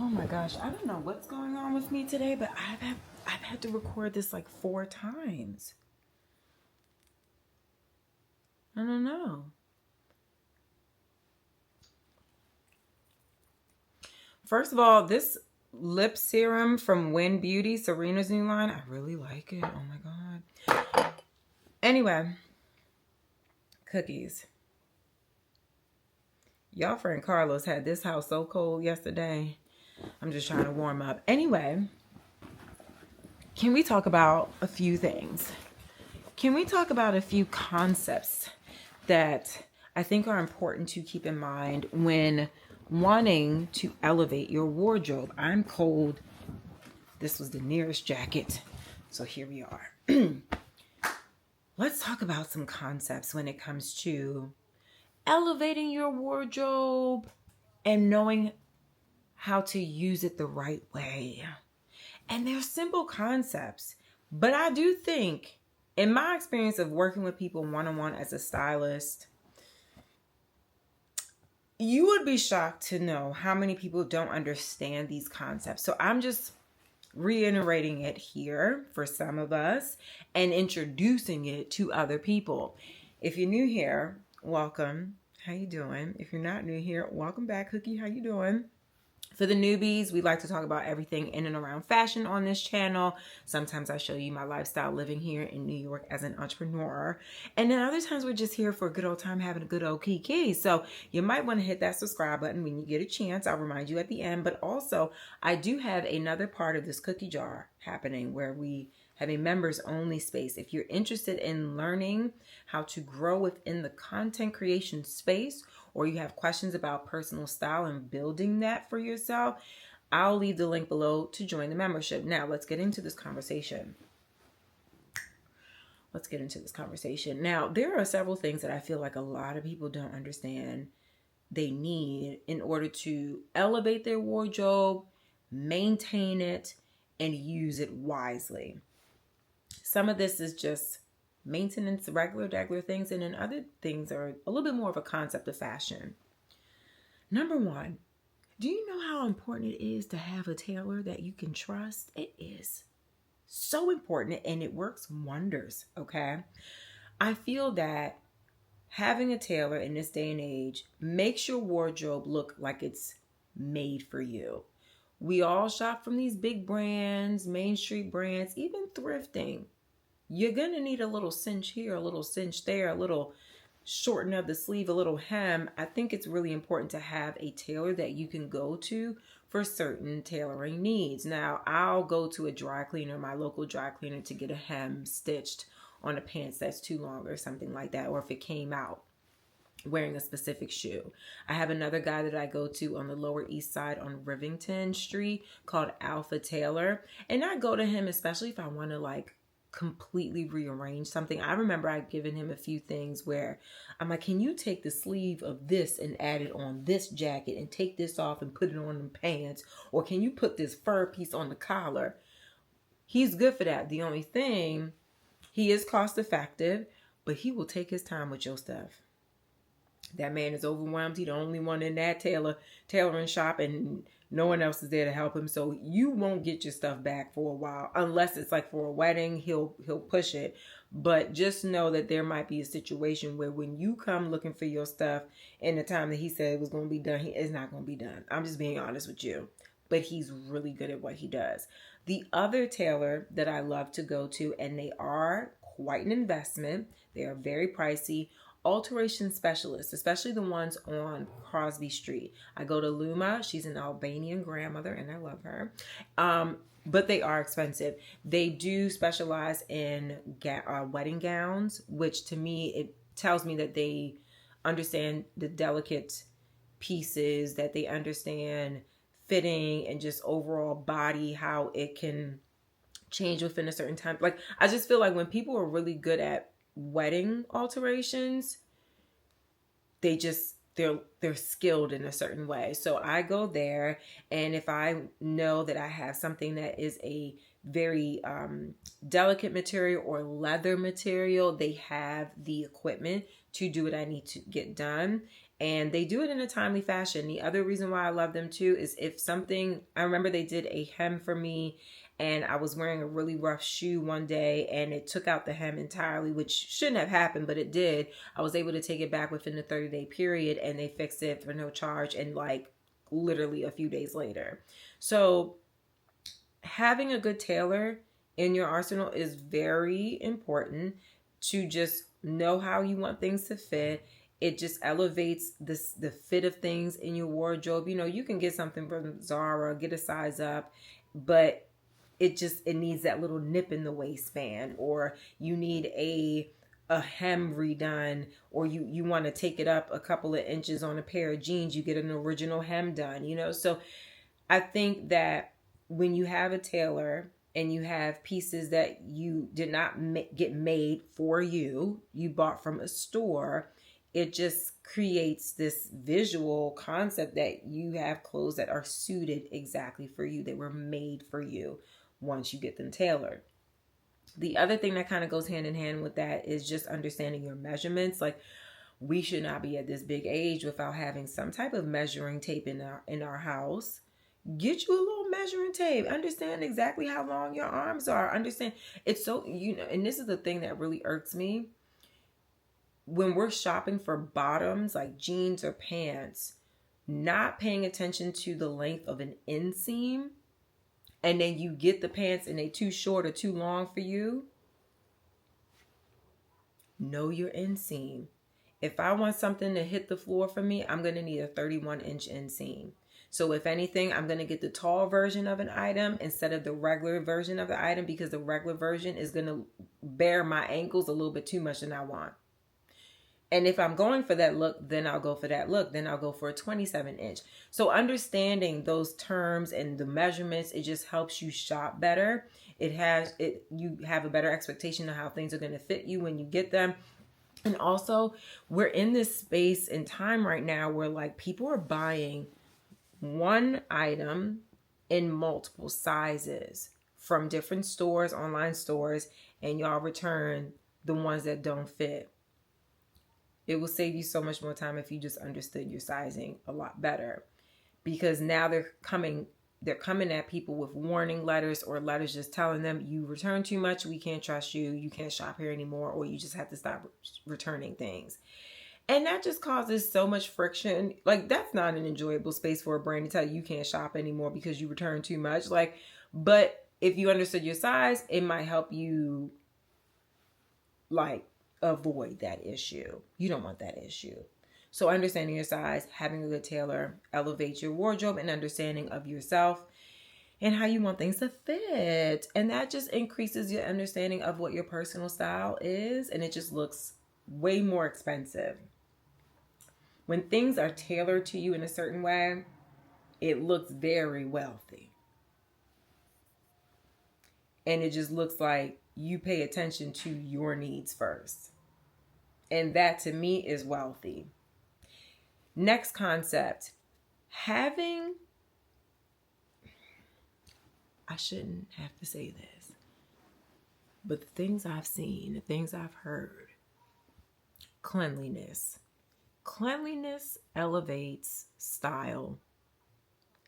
my gosh, I don't know what's going on with me today, but I've had to record this like 4 times. I don't know. First of all, this lip serum from Win Beauty, Serena's new line, I really like it. Oh my God. Anyway, cookies. Y'all friend Carlos had this house so cold yesterday. I'm just trying to warm up. Anyway, can we talk about a few things? Can we talk about a few concepts that I think are important to keep in mind when wanting to elevate your wardrobe? I'm cold. This was the nearest jacket. So here we are. Let's talk about some concepts when it comes to elevating your wardrobe and knowing how to use it the right way. And they're simple concepts, but I do think, in my experience of working with people one-on-one as a stylist, you would be shocked to know how many people don't understand these concepts. So I'm just reiterating it here for some of us and introducing it to other people. If you're new here, welcome. How you doing? If you're not new here, welcome back, Cookie. How you doing? For the newbies, we like to talk about everything in and around fashion on this channel. Sometimes I show you my lifestyle living here in New York as an entrepreneur. And then other times we're just here for a good old time having a good old kiki. So you might want to hit that subscribe button when you get a chance. I'll remind you at the end. But also, I do have another part of this cookie jar happening where we have a members only space. If you're interested in learning how to grow within the content creation space, or you have questions about personal style and building that for yourself, I'll leave the link below to join the membership. Now, let's get into this conversation. Now, there are several things that I feel like a lot of people don't understand they need in order to elevate their wardrobe, maintain it, and use it wisely. Some of this is just maintenance, regular things, and then other things are a little bit more of a concept of fashion. Number one, do you know how important it is to have a tailor that you can trust? It is so important, and it works wonders, okay? I feel that having a tailor in this day and age makes your wardrobe look like it's made for you. We all shop from these big brands, Main Street brands, even thrifting. You're going to need a little cinch here, a little cinch there, a little shorten of the sleeve, a little hem. I think it's really important to have a tailor that you can go to for certain tailoring needs. Now, I'll go to a dry cleaner, my local dry cleaner, to get a hem stitched on a pants that's too long or something like that, or if it came out wearing a specific shoe. I have another guy that I go to on the Lower East Side on Rivington Street called Alpha Tailor, and I go to him especially if I want to like completely rearrange something. I remember I'd given him a few things where I'm like, can you take the sleeve of this and add it on this jacket and take this off and put it on the pants? Or can you put this fur piece on the collar? He's good for that. The only thing, he is cost effective, but he will take his time with your stuff. That man is overwhelmed. He's the only one in that tailoring shop, and no one else is there to help him. So you won't get your stuff back for a while, unless it's like for a wedding, he'll push it. But just know that there might be a situation where when you come looking for your stuff in the time that he said it was going to be done, it's not going to be done. I'm just being honest with you. But he's really good at what he does. The other tailor that I love to go to, and they are quite an investment, they are very pricey, alteration specialists, especially the ones on Crosby Street. I go to Luma. She's an Albanian grandmother, and I love her. But they are expensive. They do specialize in wedding gowns, which to me, it tells me that they understand the delicate pieces, that they understand fitting and just overall body, how it can change within a certain time. Like, I just feel like when people are really good at wedding alterations, they're skilled in a certain way. So I go there, and if I know that I have something that is a very delicate material or leather material, they have the equipment to do what I need to get done. And they do it in a timely fashion. The other reason why I love them too is if something, I remember they did a hem for me and I was wearing a really rough shoe one day and it took out the hem entirely, which shouldn't have happened, but it did. I was able to take it back within the 30-day period and they fixed it for no charge and like literally a few days later. So having a good tailor in your arsenal is very important to just know how you want things to fit. It just elevates the fit of things in your wardrobe. You know, you can get something from Zara, get a size up, but it needs that little nip in the waistband, or you need a hem redone, or you want to take it up a couple of inches on a pair of jeans, you get an original hem done, you know? So I think that when you have a tailor and you have pieces that you did not get made for you, you bought from a store, it just creates this visual concept that you have clothes that are suited exactly for you. They were made for you once you get them tailored. The other thing that kind of goes hand in hand with that is just understanding your measurements. Like, we should not be at this big age without having some type of measuring tape in our house. Get you a little measuring tape. Understand exactly how long your arms are. Understand. It's so, you know, and this is the thing that really irks me. When we're shopping for bottoms like jeans or pants, not paying attention to the length of an inseam, and then you get the pants and they too short or too long for you. Know your inseam. If I want something to hit the floor for me, I'm going to need a 31-inch inseam. So if anything, I'm going to get the tall version of an item instead of the regular version of the item, because the regular version is going to bear my ankles a little bit too much than I want. And if I'm going for that look, then I'll go for that look. Then I'll go for a 27-inch. So understanding those terms and the measurements, it just helps you shop better. You have a better expectation of how things are going to fit you when you get them. And also, we're in this space and time right now where like people are buying one item in multiple sizes from different stores, online stores, and y'all return the ones that don't fit. It will save you so much more time if you just understood your sizing a lot better, because now they're coming at people with warning letters or letters just telling them you return too much, we can't trust you, you can't shop here anymore, or you just have to stop returning things. And that just causes so much friction. Like, that's not an enjoyable space for a brand to tell you can't shop anymore because you return too much. Like, but if you understood your size, it might help you like avoid that issue. You don't want that issue. So understanding your size, having a good tailor, elevates your wardrobe and understanding of yourself and how you want things to fit. And that just increases your understanding of what your personal style is. And it just looks way more expensive. When things are tailored to you in a certain way, it looks very wealthy. And it just looks like you pay attention to your needs first. And that to me is wealthy. Next concept, I shouldn't have to say this, but the things I've seen, the things I've heard, cleanliness. Cleanliness elevates style,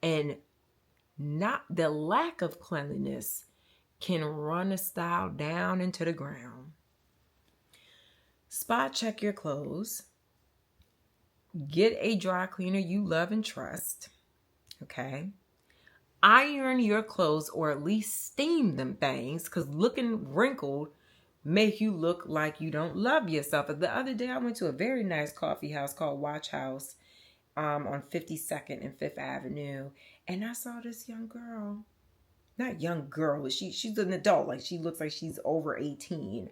and not the lack of cleanliness can run a style down into the ground. Spot check your clothes. Get a dry cleaner you love and trust. Okay. Iron your clothes, or at least steam them things, because looking wrinkled make you look like you don't love yourself. The other day I went to a very nice coffee house called Watch House on 52nd and 5th Avenue, and I saw this young girl. Not young girl, she's an adult. Like, she looks like she's over 18.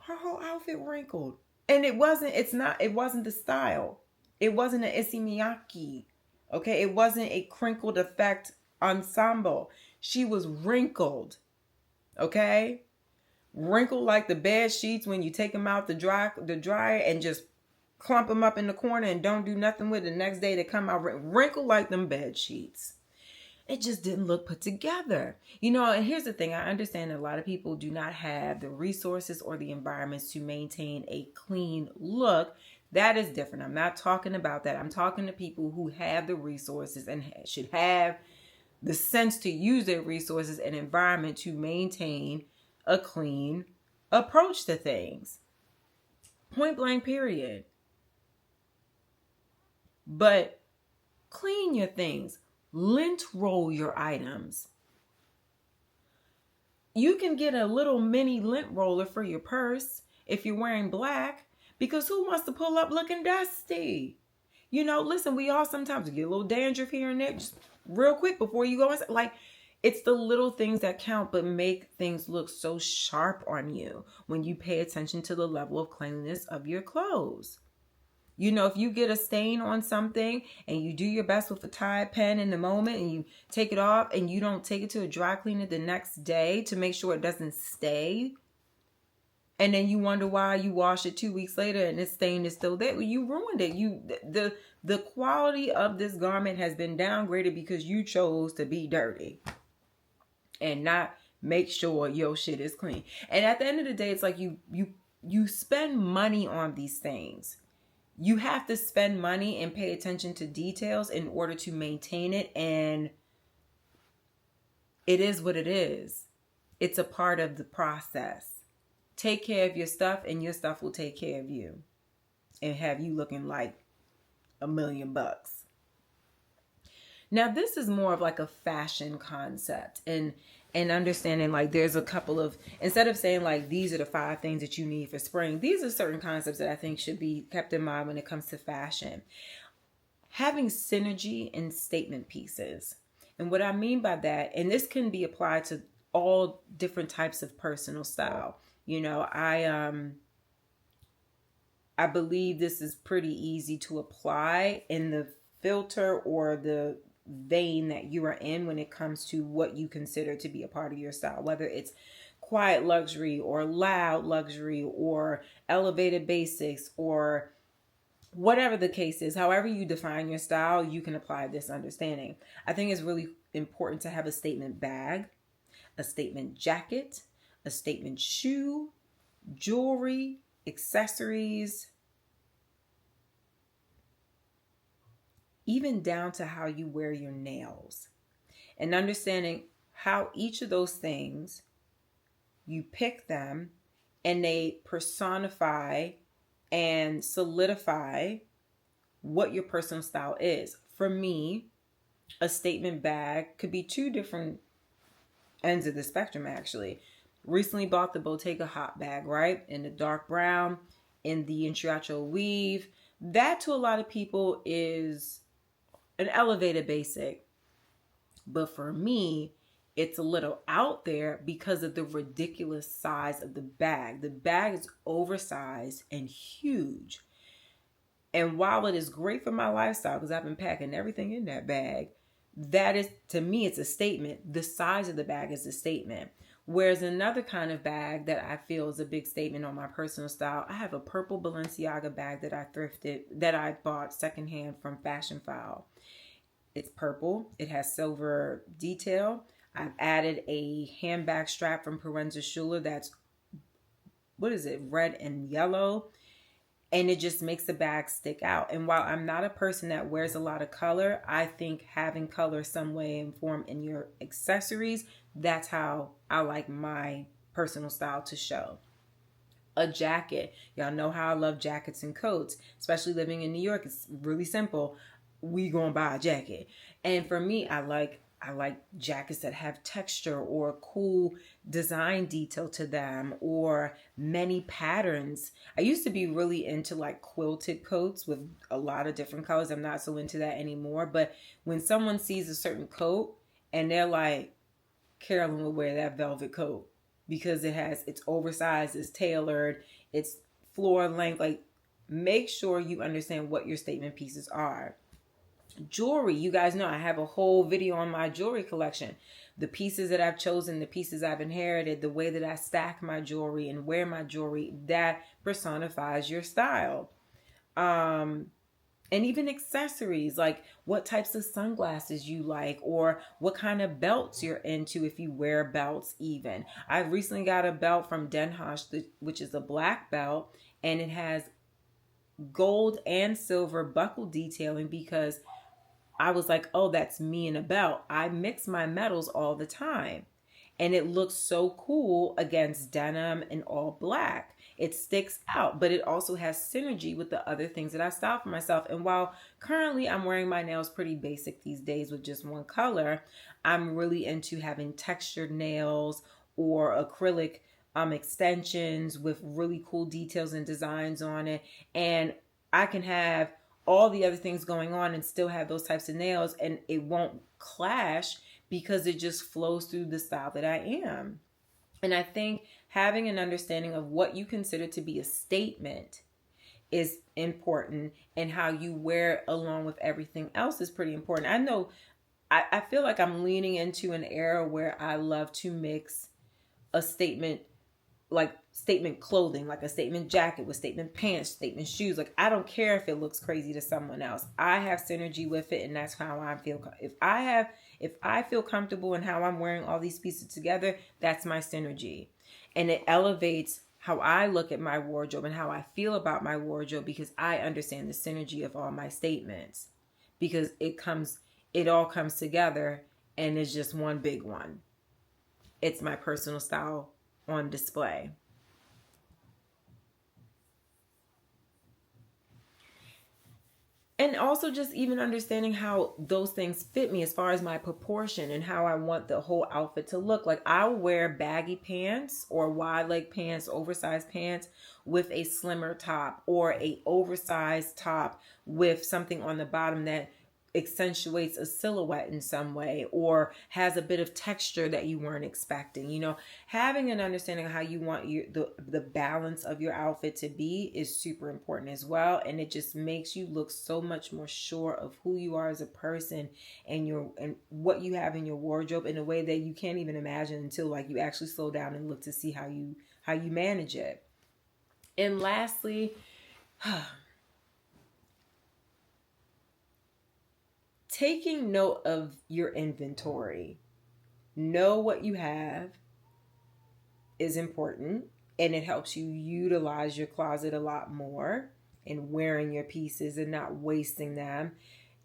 Her whole outfit wrinkled. And it wasn't the style. It wasn't an Issey Miyake. Okay, it wasn't a crinkled effect ensemble. She was wrinkled. Okay? Wrinkled like the bed sheets when you take them out the dryer and just clump them up in the corner and don't do nothing with it. The next day they come out wrinkled like them bed sheets. It just didn't look put together. You know, and here's the thing. I understand that a lot of people do not have the resources or the environments to maintain a clean look. That is different. I'm not talking about that. I'm talking to people who have the resources and should have the sense to use their resources and environment to maintain a clean approach to things. Point blank, period. But clean your things. Lint roll your items. You can get a little mini lint roller for your purse if you're wearing black, because who wants to pull up looking dusty? You know, listen, we all sometimes get a little dandruff here and there, just real quick before you go inside. Like, it's the little things that count, but make things look so sharp on you when you pay attention to the level of cleanliness of your clothes. You know, if you get a stain on something and you do your best with a Tide pen in the moment and you take it off and you don't take it to a dry cleaner the next day to make sure it doesn't stay, and then you wonder why you wash it 2 weeks later and this stain is still there, well, you ruined it. The quality of this garment has been downgraded because you chose to be dirty and not make sure your shit is clean. And at the end of the day, it's like you spend money on these things. You have to spend money and pay attention to details in order to maintain it. And it is what it is. It's a part of the process. Take care of your stuff and your stuff will take care of you and have you looking like $1 million. Now, this is more of like a fashion concept and understanding, like, there's a couple of, instead of saying like these are the 5 things that you need for spring, these are certain concepts that I think should be kept in mind when it comes to fashion. Having synergy in statement pieces. And what I mean by that, and this can be applied to all different types of personal style. You know, I believe this is pretty easy to apply in the filter or the vein that you are in when it comes to what you consider to be a part of your style, whether it's quiet luxury or loud luxury or elevated basics or whatever the case is. However you define your style, you can apply this understanding. I think it's really important to have a statement bag, a statement jacket, a statement shoe, jewelry, accessories, even down to how you wear your nails, and understanding how each of those things, you pick them and they personify and solidify what your personal style is. For me, a statement bag could be 2 different ends of the spectrum, actually. Recently bought the Bottega Hot bag, right? In the dark brown, in the intriacho weave. That to a lot of people is an elevated basic. But for me, it's a little out there because of the ridiculous size of the bag. The bag is oversized and huge. And while it is great for my lifestyle, because I've been packing everything in that bag, that is, to me, it's a statement. The size of the bag is a statement. Whereas another kind of bag that I feel is a big statement on my personal style, I have a purple Balenciaga bag that I thrifted, that I bought secondhand from Fashion File. It's purple. It has silver detail. I've added a handbag strap from Parenza Schuler that's, red and yellow. And it just makes the bag stick out. And while I'm not a person that wears a lot of color, I think having color some way and form in your accessories, that's how I like my personal style to show. A jacket. Y'all know how I love jackets and coats, especially living in New York. It's really simple. We gonna buy a jacket. And for me, I like jackets that have texture or cool design detail to them or many patterns. I used to be really into like quilted coats with a lot of different colors. I'm not so into that anymore. But when someone sees a certain coat and they're like, Carolyn will wear that velvet coat because it's oversized, it's tailored, it's floor length. Like, make sure you understand what your statement pieces are. Jewelry, you guys know I have a whole video on my jewelry collection. The pieces that I've chosen, the pieces I've inherited, the way that I stack my jewelry and wear my jewelry, that personifies your style. And even accessories, like what types of sunglasses you like or what kind of belts you're into if you wear belts even. I recently got a belt from Den Haag, which is a black belt, and it has gold and silver buckle detailing because I was like, oh, that's me in a belt. I mix my metals all the time. And it looks so cool against denim and all black. It sticks out, but it also has synergy with the other things that I style for myself. And while currently I'm wearing my nails pretty basic these days with just one color, I'm really into having textured nails or acrylic extensions with really cool details and designs on it. And I can have all the other things going on and still have those types of nails, and it won't clash because it just flows through the style that I am. And I think having an understanding of what you consider to be a statement is important, and how you wear it along with everything else is pretty important. I know I feel like I'm leaning into an era where I love to mix a statement, like statement clothing, like a statement jacket with statement pants, statement shoes. Like, I don't care if it looks crazy to someone else. I have synergy with it, and that's how I feel. If I feel comfortable in how I'm wearing all these pieces together, that's my synergy. And it elevates how I look at my wardrobe and how I feel about my wardrobe, because I understand the synergy of all my statements, because it all comes together and it's just one big one. It's my personal style on display. And also just even understanding how those things fit me as far as my proportion and how I want the whole outfit to look. Like, I'll wear baggy pants or wide leg pants, oversized pants with a slimmer top, or a oversized top with something on the bottom that accentuates a silhouette in some way, or has a bit of texture that you weren't expecting. Having an understanding of how you want the balance of your outfit to be is super important as well, and it just makes you look so much more sure of who you are as a person, and what you have in your wardrobe in a way that you can't even imagine until, like, you actually slow down and look to see how you manage it. And lastly, taking note of your inventory. Know what you have is important, and it helps you utilize your closet a lot more, and wearing your pieces and not wasting them,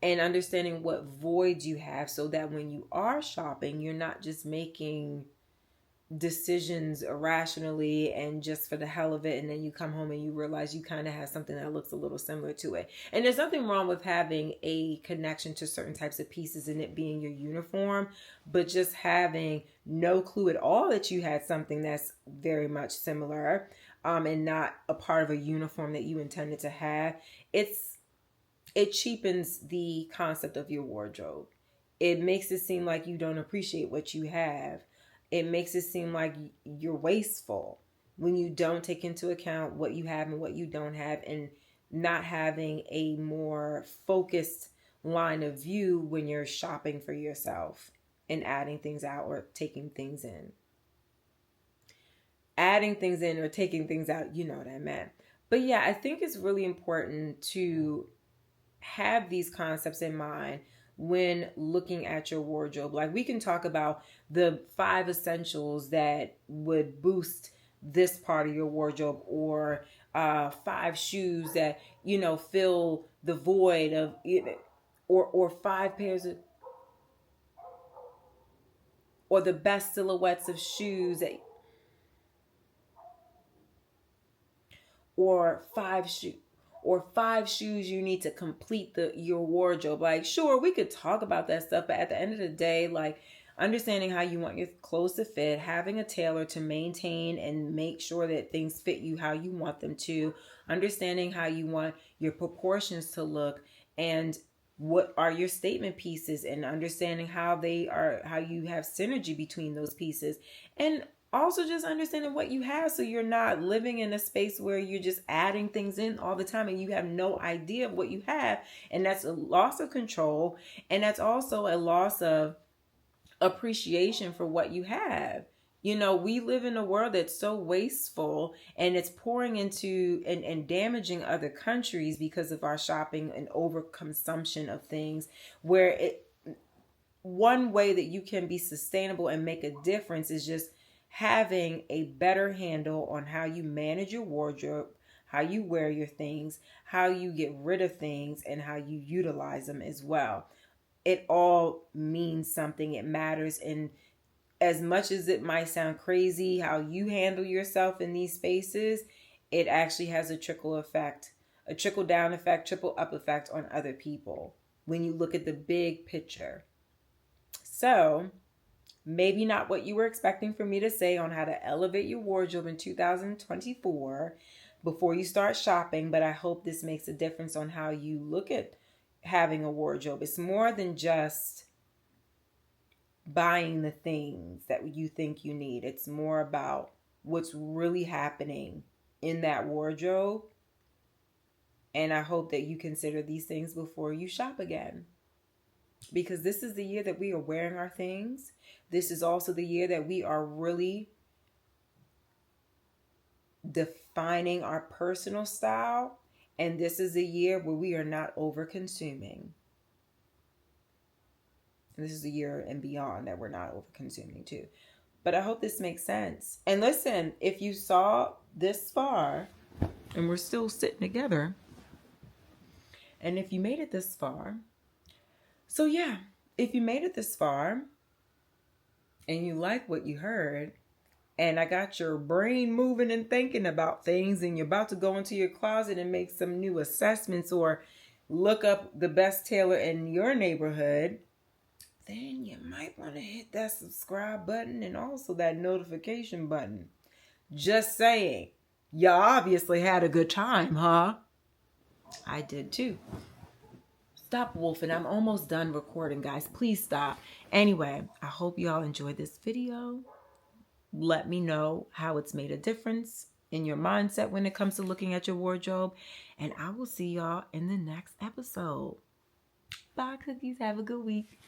and understanding what voids you have, so that when you are shopping, you're not just making decisions irrationally and just for the hell of it, and then you come home and you realize you kind of have something that looks a little similar to it. And there's nothing wrong with having a connection to certain types of pieces and it being your uniform, but just having no clue at all that you had something that's very much similar, and not a part of a uniform that you intended to have, it cheapens the concept of your wardrobe. It makes it seem like you don't appreciate what you have. It makes it seem like you're wasteful when you don't take into account what you have and what you don't have, and not having a more focused line of view when you're shopping for yourself and adding things out or taking things in. Adding things in or taking things out, you know what I meant. But yeah, I think it's really important to have these concepts in mind when looking at your wardrobe. Like, we can talk about the 5 essentials that would boost this part of your wardrobe, or 5 shoes that fill the void of it, or 5 pairs of, or the best silhouettes of shoes that, or 5 shoes you need to complete your wardrobe. Like, sure, we could talk about that stuff, but at the end of the day, like, understanding how you want your clothes to fit, having a tailor to maintain and make sure that things fit you how you want them to, understanding how you want your proportions to look, and what are your statement pieces, and understanding how you have synergy between those pieces, and also just understanding what you have, so you're not living in a space where you're just adding things in all the time and you have no idea of what you have, and that's a loss of control, and that's also a loss of appreciation for what you have. We live in a world that's so wasteful, and it's pouring into and damaging other countries because of our shopping and overconsumption of things, where one way that you can be sustainable and make a difference is just having a better handle on how you manage your wardrobe, how you wear your things, how you get rid of things, and how you utilize them as well. It all means something. It matters. And as much as it might sound crazy how you handle yourself in these spaces, it actually has a trickle effect, a trickle down effect, triple up effect on other people when you look at the big picture. So, maybe not what you were expecting for me to say on how to elevate your wardrobe in 2024 before you start shopping, but I hope this makes a difference on how you look at having a wardrobe. It's more than just buying the things that you think you need. It's more about what's really happening in that wardrobe. And I hope that you consider these things before you shop again. Because this is the year that we are wearing our things. This is also the year that we are really defining our personal style. And this is a year where we are not over consuming. And this is a year and beyond that we're not over consuming too. But I hope this makes sense. And listen, if you saw this far, and we're still sitting together, and if you made it this far, so yeah, if you made it this far and you like what you heard, and I got your brain moving and thinking about things, and you're about to go into your closet and make some new assessments or look up the best tailor in your neighborhood, then you might want to hit that subscribe button and also that notification button. Just saying. You obviously had a good time, huh? I did too. Stop wolfing. I'm almost done recording, guys. Please stop. Anyway, I hope y'all enjoyed this video. Let me know how it's made a difference in your mindset when it comes to looking at your wardrobe. And I will see y'all in the next episode. Bye, cookies. Have a good week.